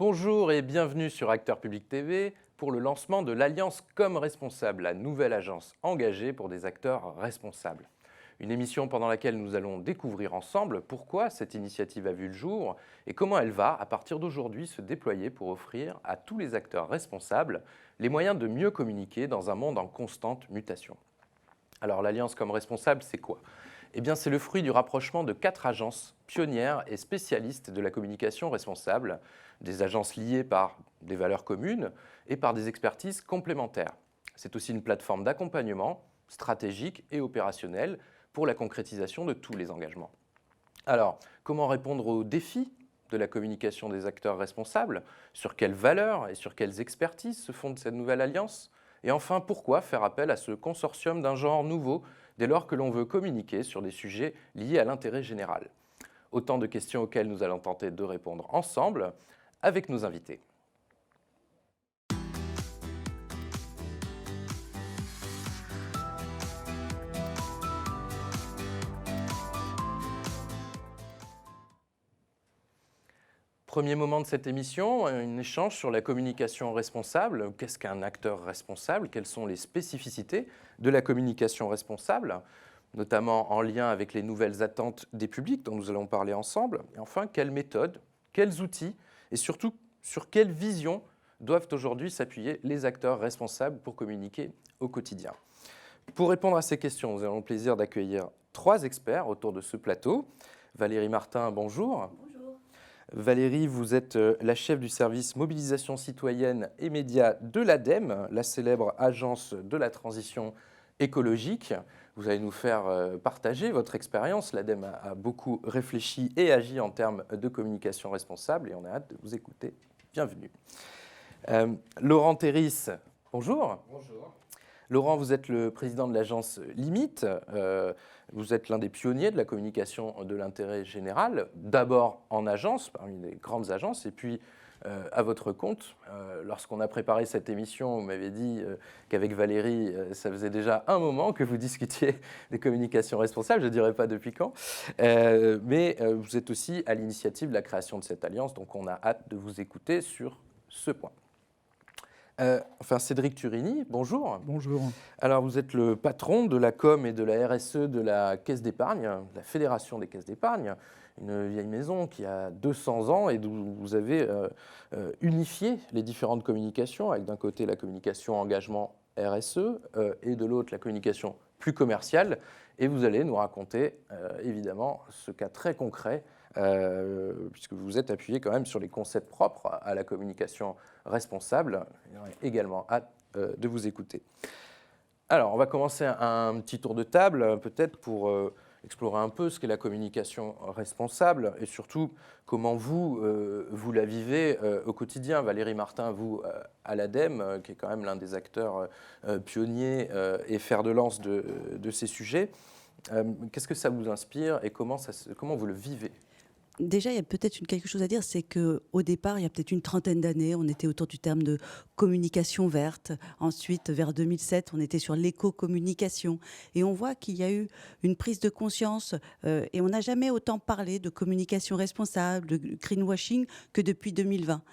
Bonjour et bienvenue sur Acteur Public TV pour le lancement de l'Alliance Comme Responsable, la nouvelle agence engagée pour des acteurs responsables. Une émission pendant laquelle nous allons découvrir ensemble pourquoi cette initiative a vu le jour et comment elle va, à partir d'aujourd'hui, se déployer pour offrir à tous les acteurs responsables les moyens de mieux communiquer dans un monde en constante mutation. Alors l'Alliance Comme Responsable, c'est quoi ? Eh bien, c'est le fruit du rapprochement de 4 agences pionnières et spécialistes de la communication responsable, des agences liées par des valeurs communes et par des expertises complémentaires. C'est aussi une plateforme d'accompagnement stratégique et opérationnel pour la concrétisation de tous les engagements. Alors, comment répondre aux défis de la communication des acteurs responsables? Sur quelles valeurs et sur quelles expertises se fonde cette nouvelle alliance? Et enfin, pourquoi faire appel à ce consortium d'un genre nouveau dès lors que l'on veut communiquer sur des sujets liés à l'intérêt général? Autant de questions auxquelles nous allons tenter de répondre ensemble avec nos invités. Premier moment de cette émission, un échange sur la communication responsable. Qu'est-ce qu'un acteur responsable? Quelles sont les spécificités de la communication responsable, notamment en lien avec les nouvelles attentes des publics dont nous allons parler ensemble? Et enfin, quelles méthodes, quels outils et surtout sur quelle vision doivent aujourd'hui s'appuyer les acteurs responsables pour communiquer au quotidien? Pour répondre à ces questions, nous avons le plaisir d'accueillir 3 experts autour de ce plateau. Valérie Martin, bonjour. Bonjour. Valérie, vous êtes la chef du service mobilisation citoyenne et médias de l'ADEME, la célèbre agence de la transition écologique. Vous allez nous faire partager votre expérience. L'ADEME a beaucoup réfléchi et agi en termes de communication responsable et on a hâte de vous écouter. Bienvenue. Laurent Terris, bonjour. Bonjour. Laurent, vous êtes le président de l'agence Limite. Vous êtes l'un des pionniers de la communication de l'intérêt général, d'abord en agence, parmi les grandes agences, et puis à votre compte. Lorsqu'on a préparé cette émission, vous m'avez dit qu'avec Valérie, ça faisait déjà un moment que vous discutiez des communications responsables, je ne dirais pas depuis quand, mais vous êtes aussi à l'initiative de la création de cette alliance, donc on a hâte de vous écouter sur ce point. Cédric Turini, bonjour. Bonjour. Alors, vous êtes le patron de la com et de la RSE de la Caisse d'épargne, de la Fédération des caisses d'épargne, une vieille maison qui a 200 ans et d'où vous avez unifié les différentes communications, avec d'un côté la communication engagement RSE et de l'autre la communication plus commerciale. Et vous allez nous raconter évidemment ce cas très concret puisque vous vous êtes appuyé quand même sur les concepts propres à la communication responsable. J'aurais également hâte de vous écouter. Alors, on va commencer un petit tour de table, peut-être pour explorer un peu ce qu'est la communication responsable et surtout comment vous, vous la vivez au quotidien. Valérie Martin, vous, à l'ADEME, qui est quand même l'un des acteurs pionniers et fer de lance de ces sujets. Qu'est-ce que ça vous inspire et comment vous le vivez ? Déjà, il y a peut-être quelque chose à dire, c'est qu'au départ, il y a peut-être une trentaine d'années, on était autour du terme de communication verte. Ensuite, vers 2007, on était sur l'éco-communication. Et on voit qu'il y a eu une prise de conscience et on n'a jamais autant parlé de communication responsable, de greenwashing que depuis 2020.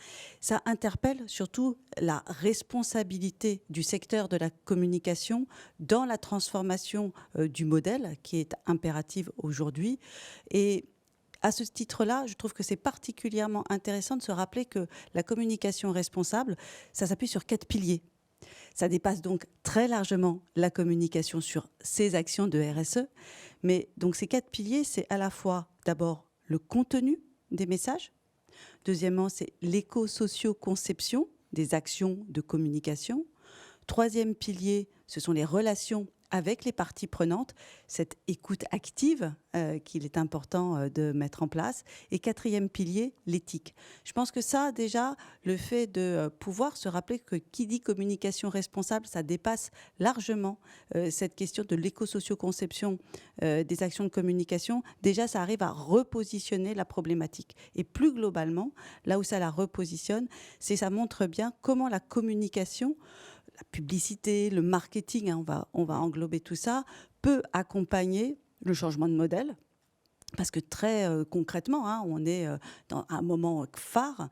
Ça interpelle surtout la responsabilité du secteur de la communication dans la transformation du modèle qui est impérative aujourd'hui. Et à ce titre-là, je trouve que c'est particulièrement intéressant de se rappeler que la communication responsable, ça s'appuie sur 4 piliers. Ça dépasse donc très largement la communication sur ces actions de RSE. Mais donc ces 4 piliers, c'est à la fois d'abord le contenu des messages. Deuxièmement, c'est l'éco-socio-conception des actions de communication. Troisième pilier, ce sont les relations avec les parties prenantes, cette écoute active qu'il est important de mettre en place. Et quatrième pilier, l'éthique. Je pense que ça, déjà, le fait de pouvoir se rappeler que qui dit communication responsable, ça dépasse largement cette question de l'éco-socio-conception des actions de communication. Déjà, ça arrive à repositionner la problématique. Et plus globalement, là où ça la repositionne, c'est ça montre bien comment la communication, la publicité, le marketing, on va englober tout ça, peut accompagner le changement de modèle, Parce que très concrètement, hein, on est dans un moment phare,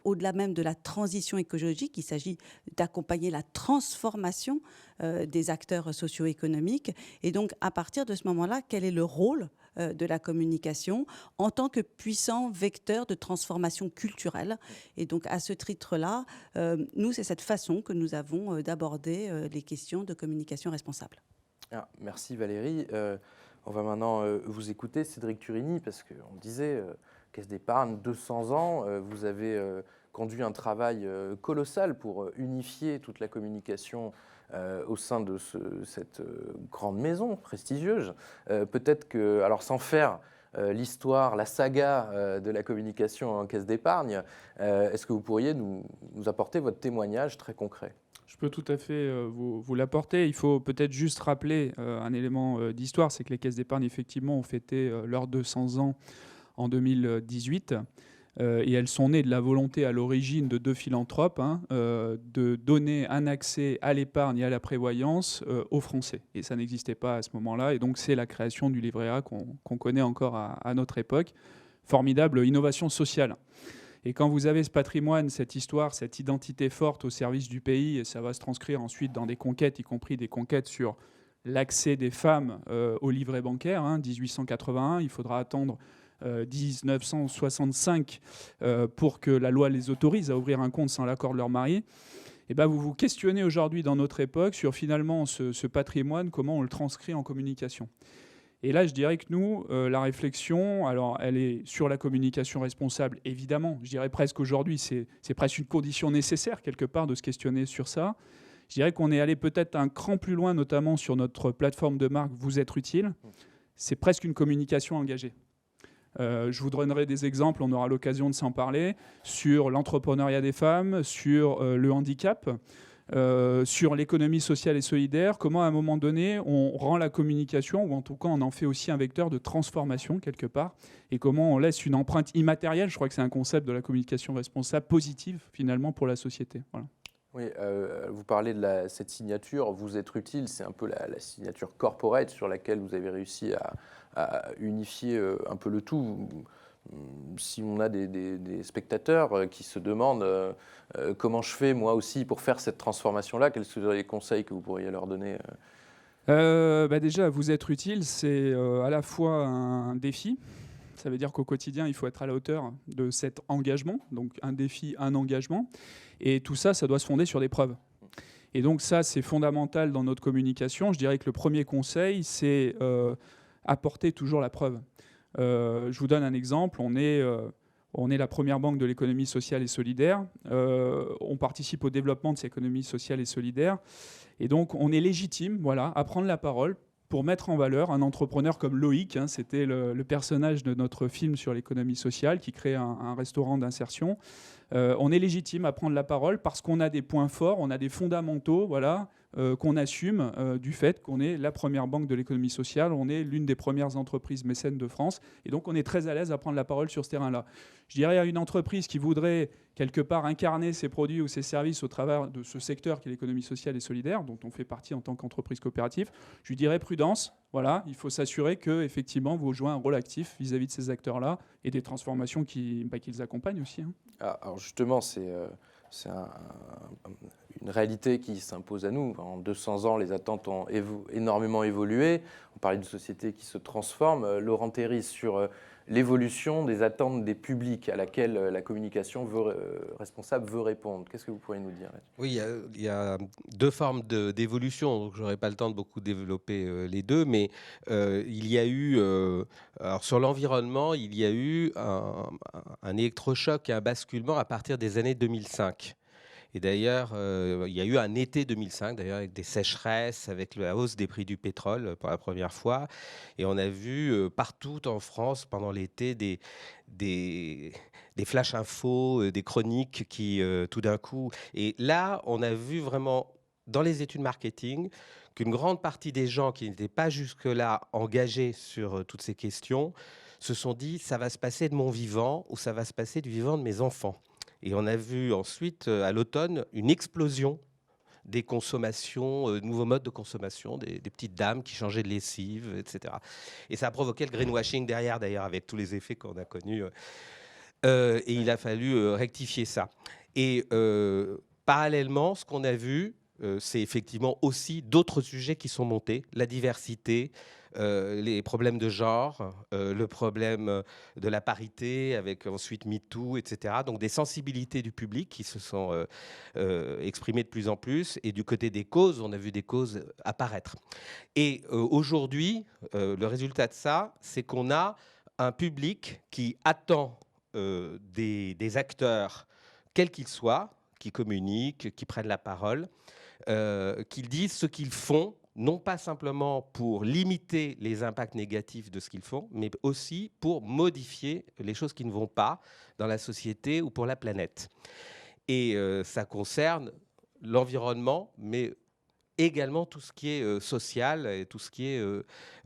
au-delà même de la transition écologique. Il s'agit d'accompagner la transformation des acteurs socio-économiques. Et donc, à partir de ce moment-là, quel est le rôle de la communication en tant que puissant vecteur de transformation culturelle? Et donc, à ce titre-là, nous, c'est cette façon que nous avons d'aborder les questions de communication responsable. Ah, merci Valérie. On va maintenant vous écouter, Cédric Turini, parce qu'on disait, Caisse d'épargne, 200 ans, vous avez conduit un travail colossal pour unifier toute la communication au sein de cette grande maison prestigieuse. Peut-être que, alors sans faire l'histoire, la saga de la communication en Caisse d'épargne, est-ce que vous pourriez nous apporter votre témoignage très concret ? Je peux tout à fait vous l'apporter. Il faut peut-être juste rappeler un élément d'histoire, c'est que les caisses d'épargne, effectivement, ont fêté leurs 200 ans en 2018. Et elles sont nées de la volonté à l'origine de deux philanthropes de donner un accès à l'épargne et à la prévoyance aux Français. Et ça n'existait pas à ce moment-là. Et donc, c'est la création du livret A qu'on connaît encore à notre époque. Formidable innovation sociale. Et quand vous avez ce patrimoine, cette histoire, cette identité forte au service du pays, et ça va se transcrire ensuite dans des conquêtes, y compris des conquêtes sur l'accès des femmes au livret bancaire, 1881, il faudra attendre 1965 pour que la loi les autorise à ouvrir un compte sans l'accord de leur mari. Et ben vous vous questionnez aujourd'hui dans notre époque sur finalement ce patrimoine, comment on le transcrit en communication. Et là, je dirais que nous, la réflexion, alors elle est sur la communication responsable, évidemment. Je dirais presque aujourd'hui, c'est presque une condition nécessaire, quelque part, de se questionner sur ça. Je dirais qu'on est allé peut-être un cran plus loin, notamment sur notre plateforme de marque Vous être utile. C'est presque une communication engagée. Je vous donnerai des exemples, on aura l'occasion de s'en parler, sur l'entrepreneuriat des femmes, sur le handicap. Sur l'économie sociale et solidaire, comment à un moment donné on rend la communication, ou en tout cas on en fait aussi un vecteur de transformation quelque part, et comment on laisse une empreinte immatérielle, je crois que c'est un concept de la communication responsable, positive finalement pour la société. Voilà. Oui, vous parlez de cette signature, vous être utile, c'est un peu la signature corporate sur laquelle vous avez réussi à unifier un peu le tout. Si on a des spectateurs qui se demandent comment je fais moi aussi pour faire cette transformation-là, quels seraient les conseils que vous pourriez leur donner Déjà, vous être utile, c'est à la fois un défi. Ça veut dire qu'au quotidien, il faut être à la hauteur de cet engagement. Donc un défi, un engagement. Et tout ça, ça doit se fonder sur des preuves. Et donc ça, c'est fondamental dans notre communication. Je dirais que le premier conseil, c'est apporter toujours la preuve. Je vous donne un exemple. On est la première banque de l'économie sociale et solidaire. On participe au développement de cette économie sociale et solidaire. Et donc, on est légitime à prendre la parole pour mettre en valeur un entrepreneur comme Loïc. C'était le personnage de notre film sur l'économie sociale qui crée un restaurant d'insertion. On est légitime à prendre la parole parce qu'on a des points forts, on a des fondamentaux, qu'on assume du fait qu'on est la première banque de l'économie sociale, on est l'une des premières entreprises mécènes de France, et donc on est très à l'aise à prendre la parole sur ce terrain-là. Je dirais à une entreprise qui voudrait quelque part incarner ses produits ou ses services au travers de ce secteur qui est l'économie sociale et solidaire, dont on fait partie en tant qu'entreprise coopérative, je lui dirais prudence. Il faut s'assurer qu'effectivement vous jouez un rôle actif vis-à-vis de ces acteurs-là et des transformations qu'ils accompagnent aussi. Alors justement, c'est une réalité qui s'impose à nous. En 200 ans, les attentes ont énormément évolué. On parlait d'une société qui se transforme. Laurent Théry, sur l'évolution des attentes des publics à laquelle la communication responsable veut répondre. Qu'est-ce que vous pourriez nous dire là-dessus ? Oui, il y a deux formes d'évolution, donc je n'aurai pas le temps de beaucoup développer les deux, mais il y a eu, alors sur l'environnement, il y a eu un électrochoc et un basculement à partir des années 2005. Et d'ailleurs, il y a eu un été 2005, d'ailleurs, avec des sécheresses, avec la hausse des prix du pétrole pour la première fois. Et on a vu partout en France, pendant l'été, des flash infos, des chroniques qui, tout d'un coup... Et là, on a vu vraiment, dans les études marketing, qu'une grande partie des gens qui n'étaient pas jusque-là engagés sur toutes ces questions se sont dit, ça va se passer de mon vivant ou ça va se passer du vivant de mes enfants. Et on a vu ensuite, à l'automne, une explosion des consommations, nouveaux modes de consommation, des petites dames qui changeaient de lessive, etc. Et ça a provoqué le greenwashing derrière, d'ailleurs, avec tous les effets qu'on a connus. Et il a fallu rectifier ça. Et parallèlement, ce qu'on a vu, c'est effectivement aussi d'autres sujets qui sont montés, la diversité, les problèmes de genre, le problème de la parité, avec ensuite MeToo, etc. Donc des sensibilités du public qui se sont exprimées de plus en plus. Et du côté des causes, on a vu des causes apparaître. Et aujourd'hui, le résultat de ça, c'est qu'on a un public qui attend des acteurs, quels qu'ils soient, qui communiquent, qui prennent la parole, qu'ils disent ce qu'ils font, non pas simplement pour limiter les impacts négatifs de ce qu'ils font, mais aussi pour modifier les choses qui ne vont pas dans la société ou pour la planète. Et ça concerne l'environnement, mais également tout ce qui est social et tout ce qui est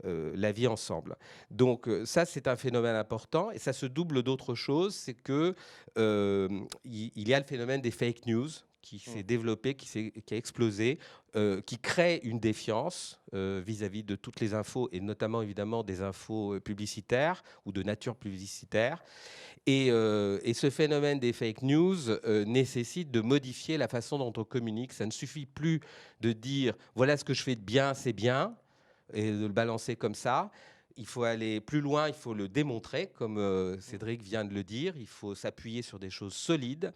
la vie ensemble. Donc ça, c'est un phénomène important et ça se double d'autres choses. C'est que il y a le phénomène des fake news qui s'est développé, qui a explosé, qui crée une défiance vis-à-vis de toutes les infos et notamment évidemment des infos publicitaires ou de nature publicitaire. Et ce phénomène des fake news nécessite de modifier la façon dont on communique. Ça ne suffit plus de dire « voilà ce que je fais de bien, c'est bien » et de le balancer comme ça. Il faut aller plus loin, il faut le démontrer, comme Cédric vient de le dire. Il faut s'appuyer sur des choses solides.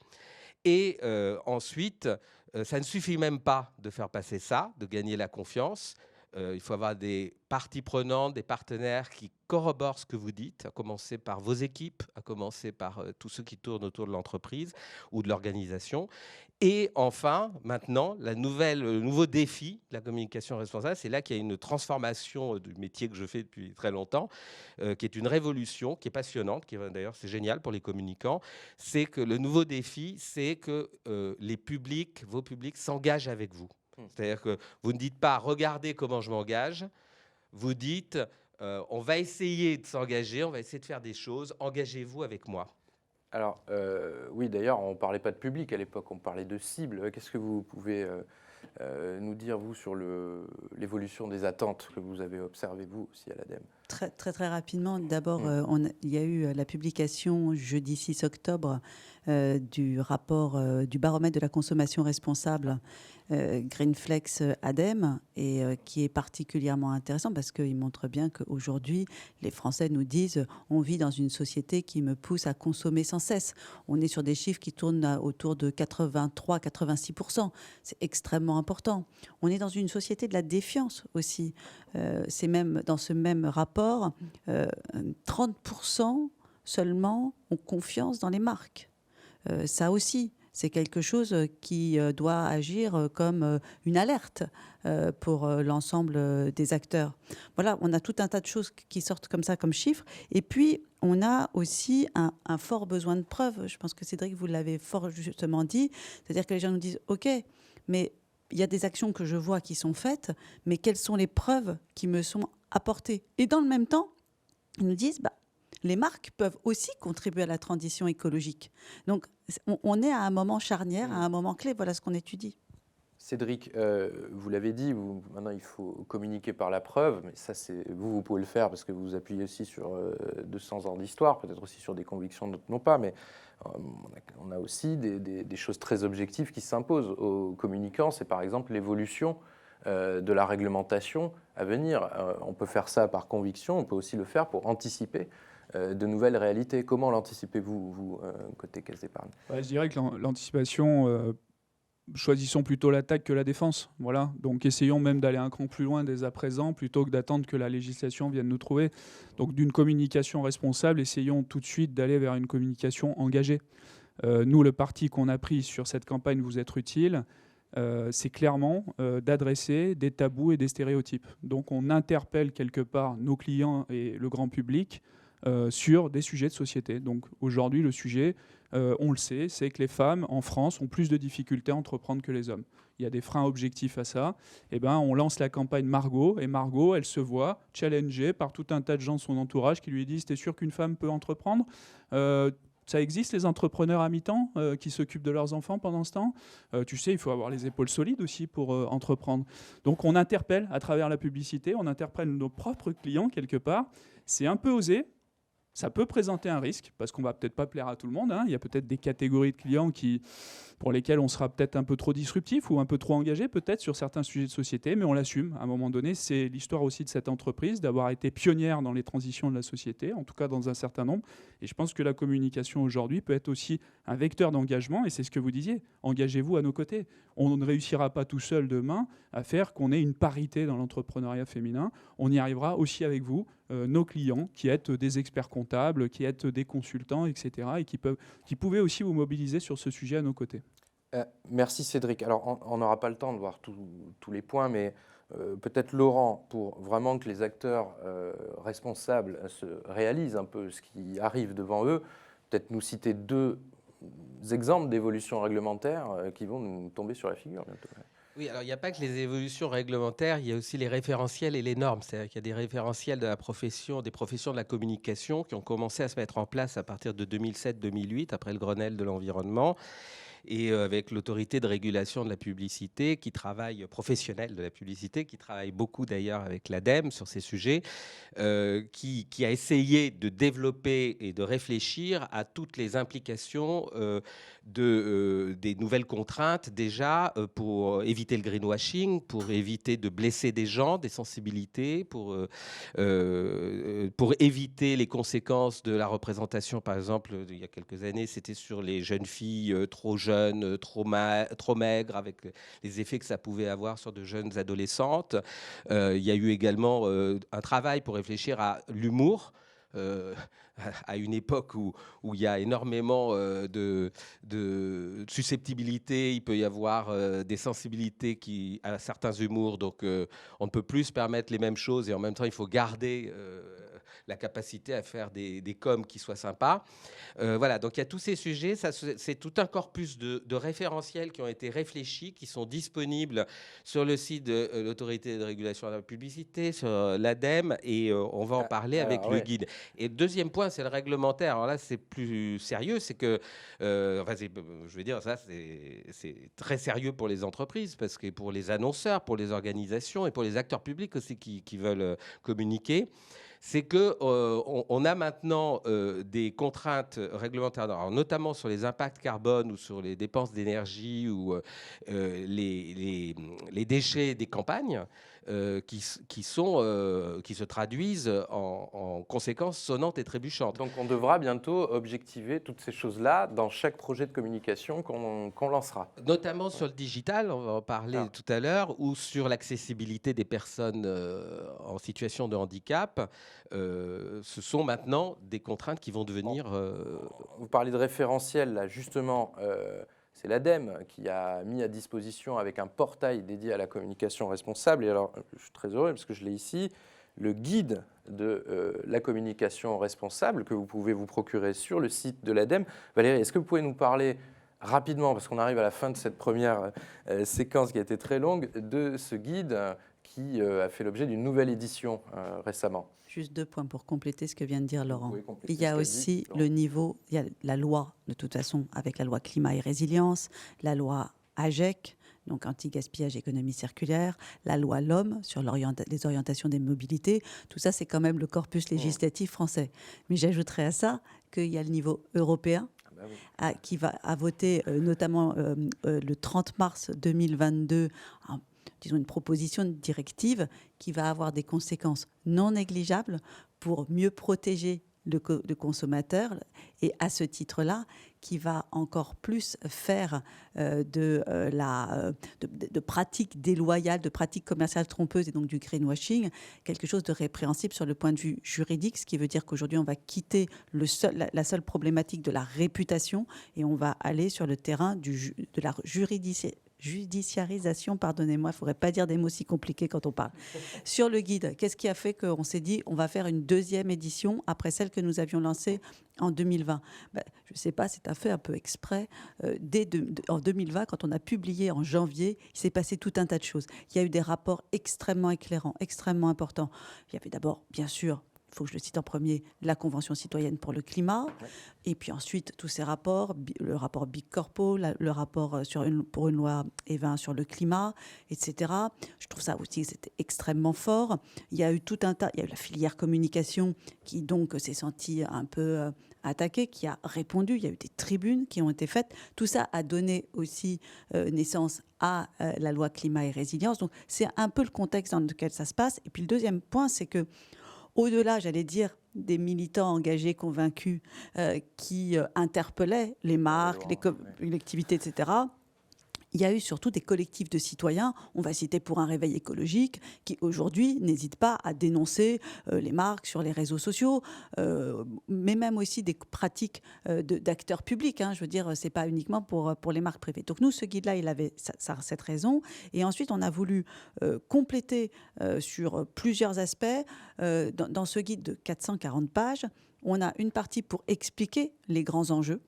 Et ensuite, ça ne suffit même pas de faire passer ça, de gagner la confiance. Il faut avoir des parties prenantes, des partenaires qui corroborent ce que vous dites, à commencer par vos équipes, à commencer par tous ceux qui tournent autour de l'entreprise ou de l'organisation. Et enfin, maintenant, le nouveau défi de la communication responsable, c'est là qu'il y a une transformation du métier que je fais depuis très longtemps, qui est une révolution, qui est passionnante, qui d'ailleurs c'est génial pour les communicants. C'est que le nouveau défi, c'est que vos publics s'engagent avec vous. C'est-à-dire que vous ne dites pas « regardez comment je m'engage », vous dites on va essayer de s'engager, on va essayer de faire des choses, engagez-vous avec moi. Alors, oui, d'ailleurs, on ne parlait pas de public à l'époque, on parlait de cible. Qu'est-ce que vous pouvez nous dire, vous, sur l'évolution des attentes que vous avez observées, vous, aussi, à l'ADEME? Très, très, très rapidement. D'abord, il y a eu la publication jeudi 6 octobre du rapport du baromètre de la consommation responsable Greenflex ADEME et qui est particulièrement intéressant parce qu'il montre bien qu'aujourd'hui, les Français nous disent on vit dans une société qui me pousse à consommer sans cesse. On est sur des chiffres qui tournent autour de 83-86%. C'est extrêmement important. On est dans une société de la défiance aussi. C'est même dans ce même rapport, 30% seulement ont confiance dans les marques. Ça aussi, c'est quelque chose qui doit agir comme une alerte pour l'ensemble des acteurs. Voilà, on a tout un tas de choses qui sortent comme ça, comme chiffres. Et puis, on a aussi un fort besoin de preuves. Je pense que Cédric, vous l'avez fort justement dit. C'est-à-dire que les gens nous disent, OK, mais il y a des actions que je vois qui sont faites, mais quelles sont les preuves qui me sont apportées? Et dans le même temps, ils nous disent, les marques peuvent aussi contribuer à la transition écologique. Donc, on est à un moment charnière, à un moment clé. Voilà ce qu'on étudie. Cédric, vous l'avez dit, maintenant il faut communiquer par la preuve, mais ça, vous pouvez le faire parce que vous vous appuyez aussi sur 200 ans d'histoire, peut-être aussi sur des convictions, d'autres non pas, mais on a aussi des choses très objectives qui s'imposent aux communicants. C'est par exemple l'évolution de la réglementation à venir. On peut faire ça par conviction, on peut aussi le faire pour anticiper de nouvelles réalités. Comment l'anticipez-vous, vous, côté Caisse d'Épargne? Je dirais que l'anticipation, choisissons plutôt l'attaque que la défense. Voilà. Donc essayons même d'aller un cran plus loin dès à présent, plutôt que d'attendre que la législation vienne nous trouver. Donc d'une communication responsable, essayons tout de suite d'aller vers une communication engagée. Nous, le parti qu'on a pris sur cette campagne Vous êtes utile, c'est clairement d'adresser des tabous et des stéréotypes. Donc on interpelle quelque part nos clients et le grand public sur des sujets de société. Donc aujourd'hui, le sujet, on le sait, c'est que les femmes en France ont plus de difficultés à entreprendre que les hommes. Il y a des freins objectifs à ça. Et on lance la campagne Margot, et Margot, elle se voit challengée par tout un tas de gens de son entourage qui lui disent « T'es sûr qu'une femme peut entreprendre Ça existe, les entrepreneurs à mi-temps qui s'occupent de leurs enfants pendant ce temps. Tu sais, il faut avoir les épaules solides aussi pour entreprendre. Donc on interpelle à travers la publicité, on interpelle nos propres clients quelque part. C'est un peu osé. Ça peut présenter un risque, parce qu'on ne va peut-être pas plaire à tout le monde. Il y a peut-être des catégories de clients pour lesquels on sera peut-être un peu trop disruptif ou un peu trop engagé peut-être sur certains sujets de société, mais on l'assume. À un moment donné, c'est l'histoire aussi de cette entreprise, d'avoir été pionnière dans les transitions de la société, en tout cas dans un certain nombre. Et je pense que la communication aujourd'hui peut être aussi un vecteur d'engagement, et c'est ce que vous disiez, engagez-vous à nos côtés. On ne réussira pas tout seul demain à faire qu'on ait une parité dans l'entrepreneuriat féminin. On y arrivera aussi avec vous, nos clients, qui êtes des experts comptables, qui êtes des consultants, etc., et qui pouvaient aussi vous mobiliser sur ce sujet à nos côtés. Merci Cédric. Alors, on n'aura pas le temps de voir tous les points, mais peut-être Laurent, pour vraiment que les acteurs responsables se réalisent un peu ce qui arrive devant eux, peut-être nous citer 2 exemples d'évolutions réglementaires qui vont nous tomber sur la figure bientôt. Oui, alors il n'y a pas que les évolutions réglementaires, il y a aussi les référentiels et les normes. C'est-à-dire qu'il y a des référentiels de la profession, des professions de la communication qui ont commencé à se mettre en place à partir de 2007-2008, après le Grenelle de l'environnement, et avec l'autorité de régulation de la publicité qui travaille, professionnelle de la publicité, qui travaille beaucoup d'ailleurs avec l'ADEME sur ces sujets, qui a essayé de développer et de réfléchir à toutes les implications des nouvelles contraintes déjà pour éviter le greenwashing, pour éviter de blesser des gens, des sensibilités, pour éviter les conséquences de la représentation. Par exemple, il y a quelques années, c'était sur les jeunes filles trop jeunes, trop maigres, avec les effets que ça pouvait avoir sur de jeunes adolescentes. Il y a eu également un travail pour réfléchir à l'humour. À une époque où il y a énormément de susceptibilité, il peut y avoir des sensibilités à certains humours, donc on ne peut plus se permettre les mêmes choses et en même temps il faut garder la capacité à faire des coms qui soient sympas. Voilà, donc il y a tous ces sujets, c'est tout un corpus de référentiels qui ont été réfléchis, qui sont disponibles sur le site de l'autorité de régulation de la publicité, sur l'ADEME, et on va en parler avec le guide. Et deuxième point, c'est le réglementaire. Alors là, c'est plus sérieux, c'est que, je veux dire, ça, c'est très sérieux pour les entreprises, parce que pour les annonceurs, pour les organisations et pour les acteurs publics aussi qui veulent communiquer. C'est qu'on a maintenant des contraintes réglementaires, alors, notamment sur les impacts carbone ou sur les dépenses d'énergie ou les déchets des campagnes qui se traduisent en conséquences sonnantes et trébuchantes. Donc on devra bientôt objectiver toutes ces choses-là dans chaque projet de communication qu'on lancera. Notamment sur le digital, on va en parler tout à l'heure, ou sur l'accessibilité des personnes en situation de handicap. Ce sont maintenant des contraintes qui vont devenir... Vous parlez de référentiel, là, justement... C'est l'ADEME qui a mis à disposition avec un portail dédié à la communication responsable. Et alors, je suis très heureux parce que je l'ai ici, le guide de la communication responsable que vous pouvez vous procurer sur le site de l'ADEME. Valérie, est-ce que vous pouvez nous parler rapidement, parce qu'on arrive à la fin de cette première séquence qui a été très longue, de ce guide qui a fait l'objet d'une nouvelle édition récemment? Juste 2 points pour compléter ce que vient de dire Laurent. Il y a aussi le niveau, il y a la loi, de toute façon, avec la loi climat et résilience, la loi AGEC, donc anti-gaspillage, économie circulaire, la loi LOM sur les orientations des mobilités. Tout ça, c'est quand même le corpus législatif français. Mais j'ajouterais à ça qu'il y a le niveau européen, qui va voter notamment le 30 mars 2022 disons une proposition de directive qui va avoir des conséquences non négligeables pour mieux protéger le consommateur, et à ce titre-là, qui va encore plus faire de pratiques déloyales, de pratiques commerciales trompeuses et donc du greenwashing, quelque chose de répréhensible sur le point de vue juridique, ce qui veut dire qu'aujourd'hui, on va quitter la seule problématique de la réputation et on va aller sur le terrain de la judiciarisation, pardonnez-moi, il ne faudrait pas dire des mots si compliqués quand on parle. Sur le guide, qu'est-ce qui a fait qu'on s'est dit on va faire une 2e édition après celle que nous avions lancée en 2020 ? Je ne sais pas, c'est fait un peu exprès. En 2020, quand on a publié en janvier, il s'est passé tout un tas de choses. Il y a eu des rapports extrêmement éclairants, extrêmement importants. Il y avait d'abord, bien sûr, il faut que je le cite en premier, la Convention citoyenne pour le climat, et puis ensuite tous ces rapports, le rapport Big Corpo, le rapport pour une loi Evin sur le climat, etc. Je trouve ça aussi, c'était extrêmement fort. Il y a eu tout un tas, il y a eu la filière communication qui donc s'est sentie un peu attaquée, qui a répondu, il y a eu des tribunes qui ont été faites. Tout ça a donné aussi naissance à la loi climat et résilience. Donc c'est un peu le contexte dans lequel ça se passe. Et puis le deuxième point, c'est que au-delà, j'allais dire, des militants engagés, convaincus, qui interpellaient les marques, les collectivités, etc., il y a eu surtout des collectifs de citoyens, on va citer Pour un réveil écologique, qui aujourd'hui n'hésitent pas à dénoncer les marques sur les réseaux sociaux, mais même aussi des pratiques d'acteurs publics. Je veux dire, ce n'est pas uniquement pour les marques privées. Donc nous, ce guide-là, il avait cette raison. Et ensuite, on a voulu compléter sur plusieurs aspects. Dans ce guide de 440 pages, on a une partie pour expliquer les grands enjeux.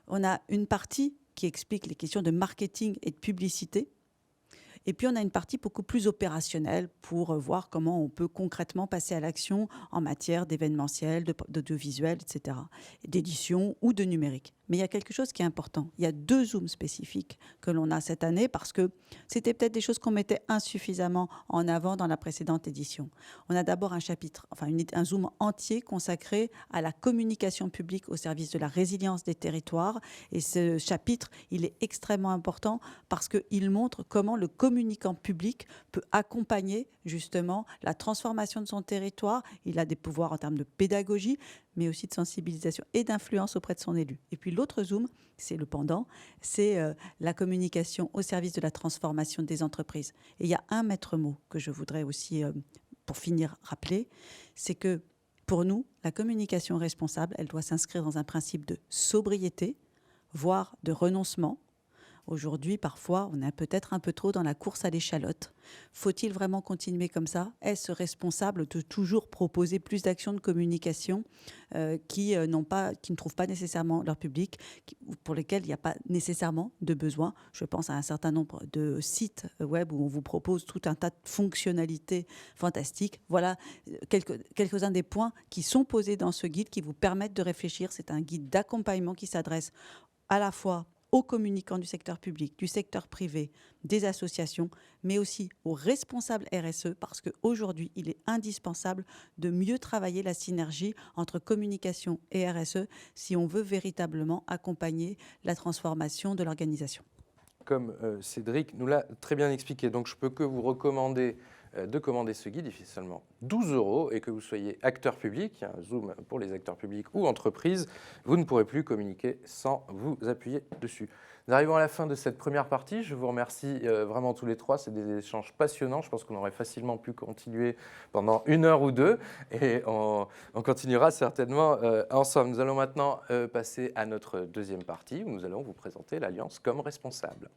On a une partie qui explique les questions de marketing et de publicité. Et puis, on a une partie beaucoup plus opérationnelle pour voir comment on peut concrètement passer à l'action en matière d'événementiel, d'audiovisuel, etc., d'édition ou de numérique. Mais il y a quelque chose qui est important. Il y a 2 zooms spécifiques que l'on a cette année parce que c'était peut-être des choses qu'on mettait insuffisamment en avant dans la précédente édition. On a d'abord un chapitre, un zoom entier consacré à la communication publique au service de la résilience des territoires. Et ce chapitre, il est extrêmement important parce qu'il montre comment le communicant public peut accompagner justement la transformation de son territoire. Il a des pouvoirs en termes de pédagogie, mais aussi de sensibilisation et d'influence auprès de son élu. Et puis l'autre zoom, c'est le pendant, c'est la communication au service de la transformation des entreprises. Et il y a un maître mot que je voudrais aussi, pour finir, rappeler, c'est que pour nous, la communication responsable, elle doit s'inscrire dans un principe de sobriété, voire de renoncement. Aujourd'hui, parfois, on est peut-être un peu trop dans la course à l'échalote. Faut-il vraiment continuer comme ça? Est-ce responsable de toujours proposer plus d'actions de communication qui ne trouvent pas nécessairement leur public, pour lesquels il n'y a pas nécessairement de besoin? Je pense à un certain nombre de sites web où on vous propose tout un tas de fonctionnalités fantastiques. Voilà quelques-uns des points qui sont posés dans ce guide qui vous permettent de réfléchir. C'est un guide d'accompagnement qui s'adresse à la fois aux communicants du secteur public, du secteur privé, des associations, mais aussi aux responsables RSE, parce qu'aujourd'hui, il est indispensable de mieux travailler la synergie entre communication et RSE si on veut véritablement accompagner la transformation de l'organisation. Comme Cédric nous l'a très bien expliqué, donc je peux que vous recommander de commander ce guide. Il fait seulement 12 € et que vous soyez acteur public, il y a un zoom pour les acteurs publics ou entreprises, vous ne pourrez plus communiquer sans vous appuyer dessus. Nous arrivons à la fin de cette première partie. Je vous remercie vraiment tous les trois. C'est des échanges passionnants. Je pense qu'on aurait facilement pu continuer pendant 1 heure ou 2 et on continuera certainement ensemble. Nous allons maintenant passer à notre deuxième partie où nous allons vous présenter l'Alliance comme responsable.